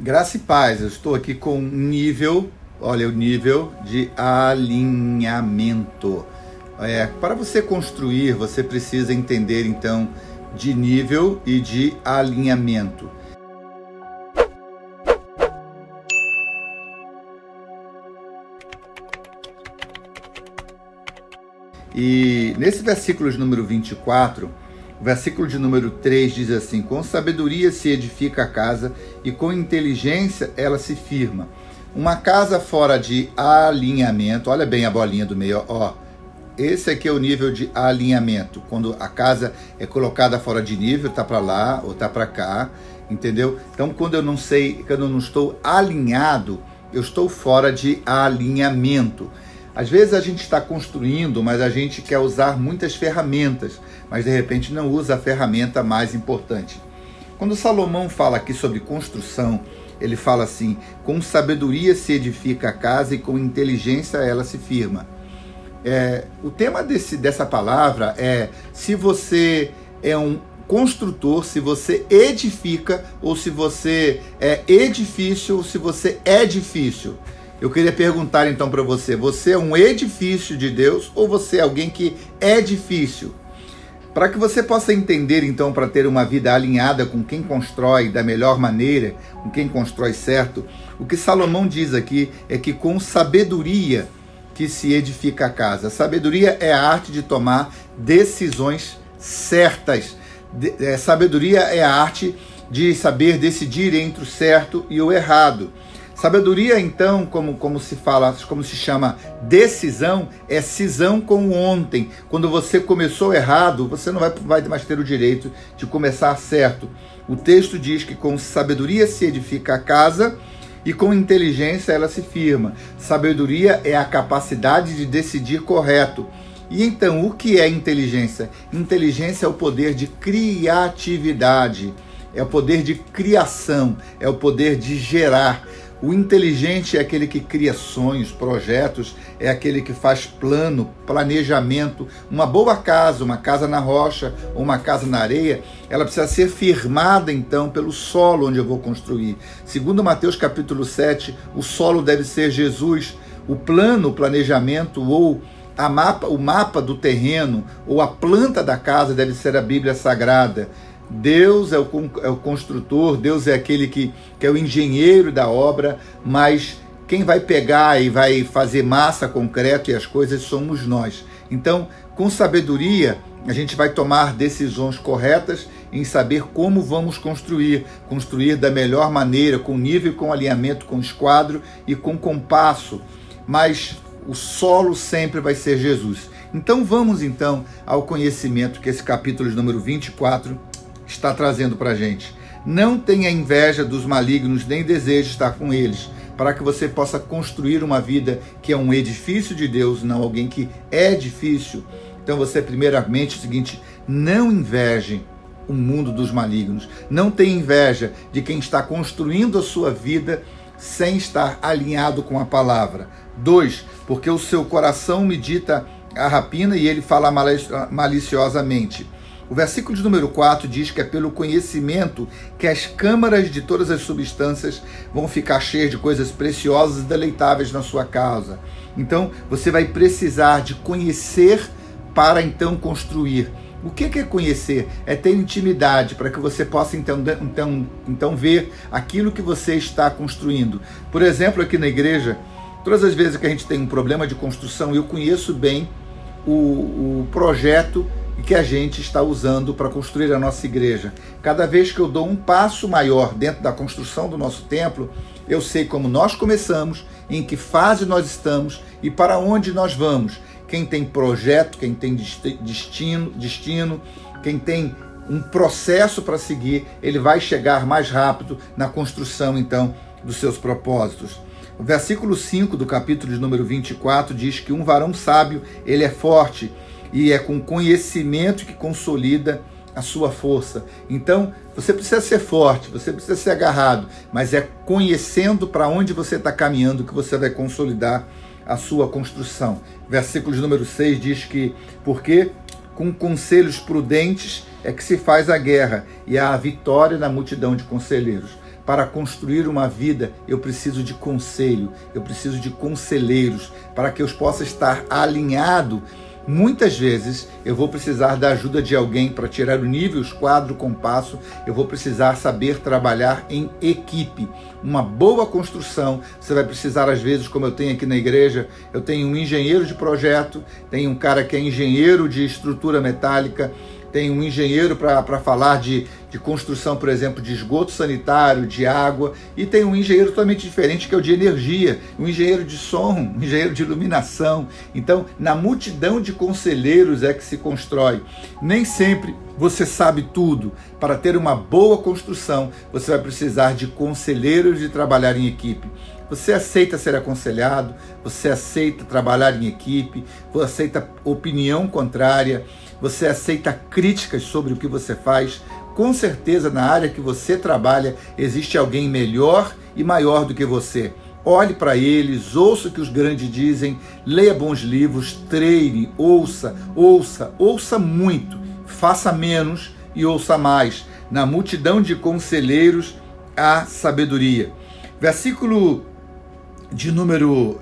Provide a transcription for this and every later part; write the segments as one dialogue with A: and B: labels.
A: Graça e paz, eu estou aqui com nível, olha o nível de alinhamento. Para você construir, você precisa entender então de nível e de alinhamento. E nesse versículo de número 24, o versículo de número 3 diz assim: com sabedoria se edifica a casa e com inteligência ela se firma. Uma casa fora de alinhamento, olha bem a bolinha do meio, ó. Esse aqui é o nível de alinhamento. Quando a casa é colocada fora de nível, tá para lá ou tá para cá, entendeu? Então, quando eu não estou alinhado, eu estou fora de alinhamento. Às vezes a gente está construindo, mas a gente quer usar muitas ferramentas, mas de repente não usa a ferramenta mais importante. Quando Salomão fala aqui sobre construção, ele fala assim: com sabedoria se edifica a casa e com inteligência ela se firma. O tema dessa palavra é se você é um construtor, se você edifica, ou se você é edifício, ou se você é difícil. Eu queria perguntar então para você: você é um edifício de Deus ou você é alguém que é difícil? Para que você possa entender então, para ter uma vida alinhada com quem constrói da melhor maneira, com quem constrói certo, o que Salomão diz aqui é que com sabedoria que se edifica a casa. Sabedoria é a arte de tomar decisões certas. Sabedoria é a arte de saber decidir entre o certo e o errado. Sabedoria, então, como se chama decisão, é cisão com o ontem. Quando você começou errado, você não vai mais ter o direito de começar certo. O texto diz que com sabedoria se edifica a casa e com inteligência ela se firma. Sabedoria é a capacidade de decidir correto. E então, o que é inteligência? Inteligência é o poder de criatividade, é o poder de criação, é o poder de gerar. O inteligente é aquele que cria sonhos, projetos, é aquele que faz plano, planejamento. Uma boa casa, uma casa na rocha ou uma casa na areia, ela precisa ser firmada então pelo solo onde eu vou construir. Segundo Mateus capítulo 7, o solo deve ser Jesus. O plano, o planejamento ou o mapa do terreno ou a planta da casa deve ser a Bíblia Sagrada. Deus é o construtor, Deus é aquele que é o engenheiro da obra, mas quem vai pegar e vai fazer massa, concreto e as coisas somos nós. Então, com sabedoria, a gente vai tomar decisões corretas em saber como vamos construir da melhor maneira, com nível, com alinhamento, com esquadro e com compasso, mas o solo sempre vai ser Jesus. Então vamos então ao conhecimento que esse capítulo de número 24 está trazendo para a gente. Não tenha inveja dos malignos, nem deseje estar com eles, para que você possa construir uma vida que é um edifício de Deus, não alguém que é difícil. Então você, primeiramente, é o seguinte: não invejem o mundo dos malignos. Não tenha inveja de quem está construindo a sua vida sem estar alinhado com a palavra. 2, porque o seu coração medita a rapina e ele fala maliciosamente. O versículo de número 4 diz que é pelo conhecimento que as câmaras de todas as substâncias vão ficar cheias de coisas preciosas e deleitáveis na sua casa. Então, você vai precisar de conhecer para então construir. O que é conhecer? É ter intimidade para que você possa então ver aquilo que você está construindo. Por exemplo, aqui na igreja, todas as vezes que a gente tem um problema de construção, eu conheço bem o projeto que a gente está usando para construir a nossa igreja. Cada vez que eu dou um passo maior dentro da construção do nosso templo, eu sei como nós começamos, em que fase nós estamos e para onde nós vamos. Quem tem projeto, quem tem destino, quem tem um processo para seguir, ele vai chegar mais rápido na construção, então, dos seus propósitos. O versículo 5 do capítulo de número 24 diz que um varão sábio, ele é forte, e é com conhecimento que consolida a sua força. Então, você precisa ser forte, você precisa ser agarrado, mas é conhecendo para onde você está caminhando que você vai consolidar a sua construção. Versículo de número 6 diz que, porque com conselhos prudentes é que se faz a guerra, e há a vitória na multidão de conselheiros. para construir uma vida, eu preciso de conselho, eu preciso de conselheiros, para que eu possa estar alinhado. Muitas vezes eu vou precisar da ajuda de alguém para tirar o nível, esquadro, compasso. Eu vou precisar saber trabalhar em equipe. Uma boa construção, você vai precisar às vezes, como eu tenho aqui na igreja, eu tenho um engenheiro de projeto, tenho um cara que é engenheiro de estrutura metálica, tem um engenheiro para falar de construção, por exemplo, de esgoto sanitário, de água, e tem um engenheiro totalmente diferente, que é o de energia, um engenheiro de som, um engenheiro de iluminação. Então, na multidão de conselheiros é que se constrói. Nem sempre você sabe tudo. Para ter uma boa construção, você vai precisar de conselheiros de trabalhar em equipe. Você aceita ser aconselhado, você aceita trabalhar em equipe, você aceita opinião contrária, você aceita críticas sobre o que você faz. Com certeza, na área que você trabalha, existe alguém melhor e maior do que você. Olhe para eles, ouça o que os grandes dizem, leia bons livros, treine, ouça muito, faça menos e ouça mais. Na multidão de conselheiros, há sabedoria. Versículo de número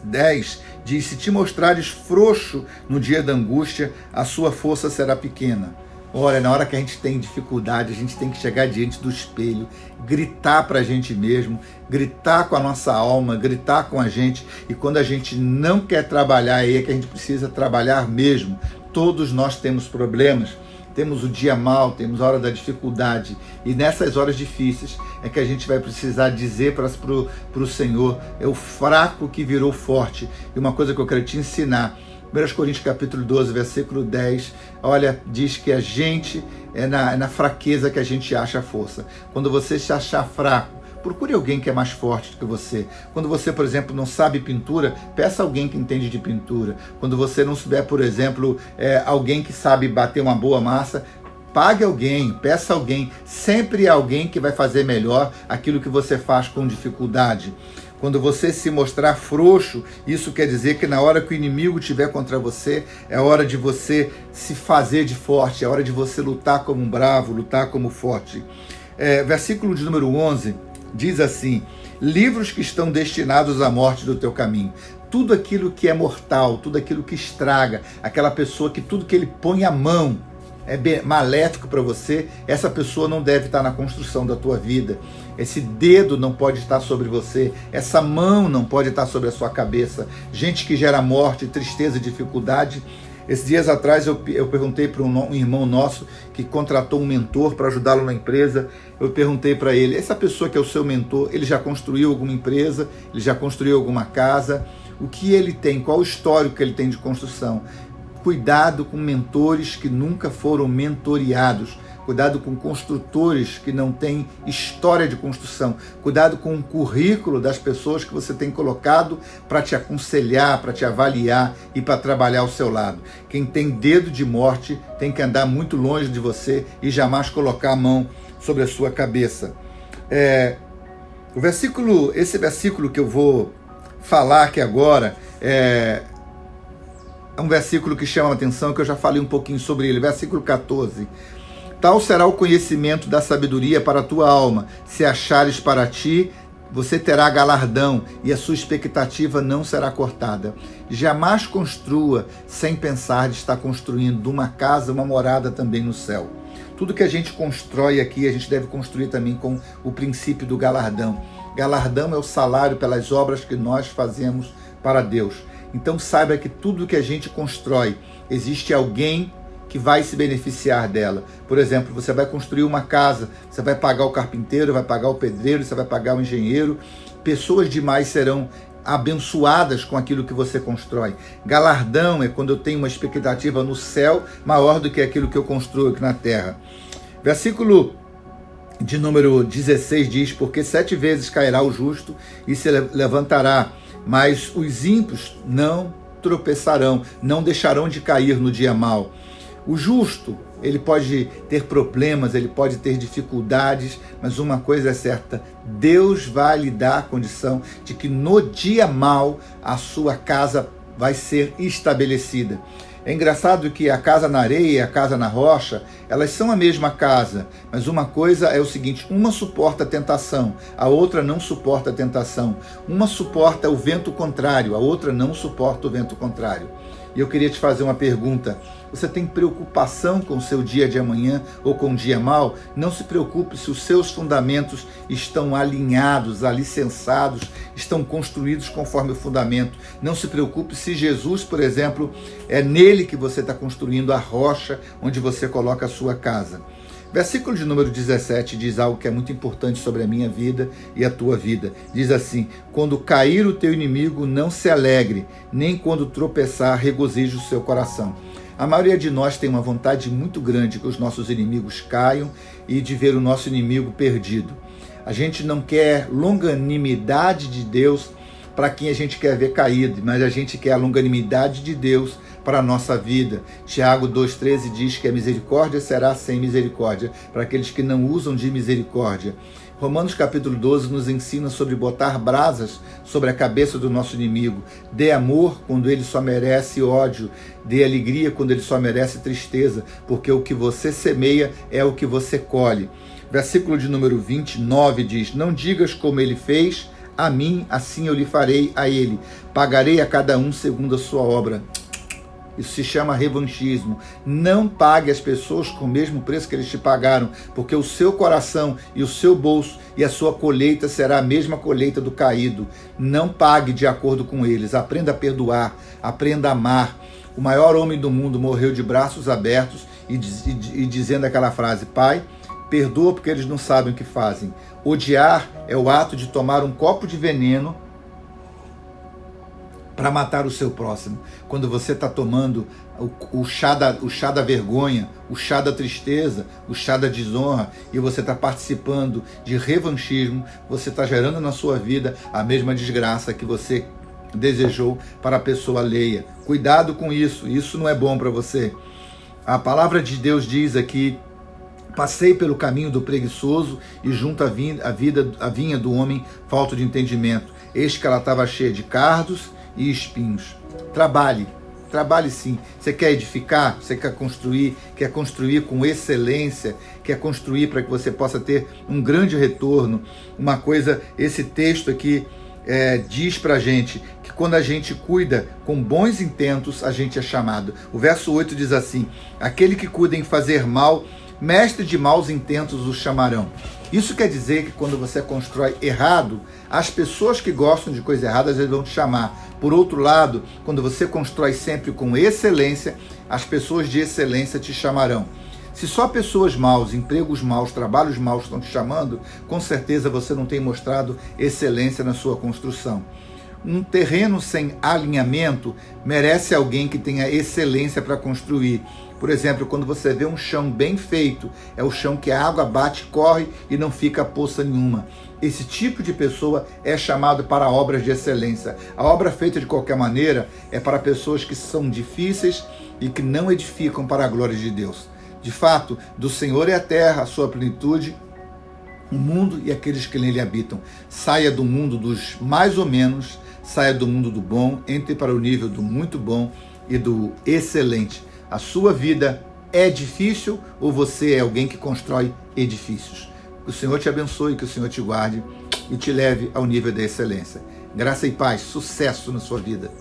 A: 10 diz: se te mostrares frouxo no dia da angústia, a sua força será pequena. Olha, na hora que a gente tem dificuldade, a gente tem que chegar diante do espelho, gritar para a gente mesmo, gritar com a nossa alma, gritar com a gente. E quando a gente não quer trabalhar, aí é que a gente precisa trabalhar mesmo. Todos nós temos problemas. Temos o dia mau, temos a hora da dificuldade. E nessas horas difíceis é que a gente vai precisar dizer para o Senhor: é o fraco que virou forte. E uma coisa que eu quero te ensinar, 1 Coríntios capítulo 12, versículo 10, olha, diz que a gente, é na fraqueza que a gente acha a força. Quando você se achar fraco, procure alguém que é mais forte do que você. Quando você, por exemplo, não sabe pintura, peça alguém que entende de pintura. Quando você não souber, por exemplo, alguém que sabe bater uma boa massa, pague alguém, peça alguém. Sempre há alguém que vai fazer melhor aquilo que você faz com dificuldade. Quando você se mostrar frouxo, isso quer dizer que na hora que o inimigo estiver contra você, é hora de você se fazer de forte, é hora de você lutar como um bravo, lutar como forte. Versículo de número 11, diz assim: livros que estão destinados à morte do teu caminho. Tudo aquilo que é mortal, tudo aquilo que estraga, aquela pessoa que tudo que ele põe a mão é maléfico para você, essa pessoa não deve estar na construção da tua vida. Esse dedo não pode estar sobre você, essa mão não pode estar sobre a sua cabeça. Gente que gera morte, tristeza e dificuldade. Esses dias atrás eu perguntei para um irmão nosso que contratou um mentor para ajudá-lo na empresa. Eu perguntei para ele: essa pessoa que é o seu mentor, ele já construiu alguma empresa? Ele já construiu alguma casa? O que ele tem? Qual o histórico que ele tem de construção? Cuidado com mentores que nunca foram mentoreados. Cuidado com construtores que não têm história de construção. Cuidado com o currículo das pessoas que você tem colocado para te aconselhar, para te avaliar e para trabalhar ao seu lado. Quem tem dedo de morte tem que andar muito longe de você e jamais colocar a mão sobre a sua cabeça. Esse versículo que eu vou falar aqui agora é um versículo que chama a atenção, que eu já falei um pouquinho sobre ele. Versículo 14. Tal será o conhecimento da sabedoria para a tua alma. Se achares para ti, você terá galardão e a sua expectativa não será cortada. Jamais construa sem pensar de estar construindo uma casa, uma morada também no céu. Tudo que a gente constrói aqui, a gente deve construir também com o princípio do galardão. Galardão é o salário pelas obras que nós fazemos para Deus. Então saiba que tudo que a gente constrói, existe alguém que vai se beneficiar dela. Por exemplo, você vai construir uma casa, você vai pagar o carpinteiro, vai pagar o pedreiro, você vai pagar o engenheiro. Pessoas demais serão abençoadas com aquilo que você constrói. Galardão é quando eu tenho uma expectativa no céu maior do que aquilo que eu construo aqui na terra. Versículo de número 16 diz: porque 7 vezes cairá o justo e se levantará, mas os ímpios não tropeçarão, não deixarão de cair no dia mau. O justo, ele pode ter problemas, ele pode ter dificuldades, mas uma coisa é certa: Deus vai lhe dar a condição de que no dia mau a sua casa vai ser estabelecida. É engraçado que a casa na areia e a casa na rocha, elas são a mesma casa, mas uma coisa é o seguinte: uma suporta a tentação, a outra não suporta a tentação. Uma suporta o vento contrário, a outra não suporta o vento contrário. E eu queria te fazer uma pergunta: você tem preocupação com o seu dia de amanhã ou com o dia mau? Não se preocupe se os seus fundamentos estão alinhados, alicerçados, estão construídos conforme o fundamento. Não se preocupe se Jesus, por exemplo, é nele que você está construindo a rocha onde você coloca a sua casa. Versículo de número 17 diz algo que é muito importante sobre a minha vida e a tua vida. Diz assim: quando cair o teu inimigo, não se alegre, nem quando tropeçar, regozije o seu coração. A maioria de nós tem uma vontade muito grande que os nossos inimigos caiam e de ver o nosso inimigo perdido. A gente não quer longanimidade de Deus para quem a gente quer ver caído, mas a gente quer a longanimidade de Deus para a nossa vida. Tiago 2,13 diz que a misericórdia será sem misericórdia para aqueles que não usam de misericórdia. Romanos capítulo 12 nos ensina sobre botar brasas sobre a cabeça do nosso inimigo. Dê amor quando ele só merece ódio. Dê alegria quando ele só merece tristeza, porque o que você semeia é o que você colhe. Versículo de número 29 diz: não digas como ele fez a mim, assim eu lhe farei a ele. Pagarei a cada um segundo a sua obra. Isso se chama revanchismo. Não pague as pessoas com o mesmo preço que eles te pagaram, porque o seu coração e o seu bolso e a sua colheita será a mesma colheita do caído. Não pague de acordo com eles. Aprenda a perdoar, aprenda a amar. O maior homem do mundo morreu de braços abertos e dizendo aquela frase: Pai, perdoa porque eles não sabem o que fazem. Odiar é o ato de tomar um copo de veneno para matar o seu próximo. Quando você está tomando o chá da vergonha, o chá da tristeza, o chá da desonra, e você está participando de revanchismo, você está gerando na sua vida a mesma desgraça que você desejou para a pessoa alheia. Cuidado com isso, isso não é bom para você. A palavra de Deus diz aqui: passei pelo caminho do preguiçoso e junto à vinha do homem falto de entendimento. Eis que ela estava cheia de cardos e espinhos. Trabalhe sim. Você quer edificar? Você quer construir com excelência, quer construir para que você possa ter um grande retorno. Uma coisa, esse texto aqui diz pra gente que quando a gente cuida com bons intentos, a gente é chamado. O verso 8 diz assim: aquele que cuida em fazer mal, mestre de maus intentos o chamarão. Isso quer dizer que quando você constrói errado, as pessoas que gostam de coisa errada, eles vão te chamar. Por outro lado, quando você constrói sempre com excelência, as pessoas de excelência te chamarão. Se só pessoas maus, empregos maus, trabalhos maus estão te chamando, com certeza você não tem mostrado excelência na sua construção. Um terreno sem alinhamento merece alguém que tenha excelência para construir. Por exemplo, quando você vê um chão bem feito, é o chão que a água bate, corre e não fica poça nenhuma. Esse tipo de pessoa é chamado para obras de excelência. A obra feita de qualquer maneira é para pessoas que são difíceis e que não edificam para a glória de Deus. De fato, do Senhor é a terra, a sua plenitude, o mundo e aqueles que nele habitam. Saia do mundo dos mais ou menos, saia do mundo do bom, entre para o nível do muito bom e do excelente. A sua vida é difícil ou você é alguém que constrói edifícios? Que o Senhor te abençoe, que o Senhor te guarde e te leve ao nível da excelência. Graça e paz, sucesso na sua vida.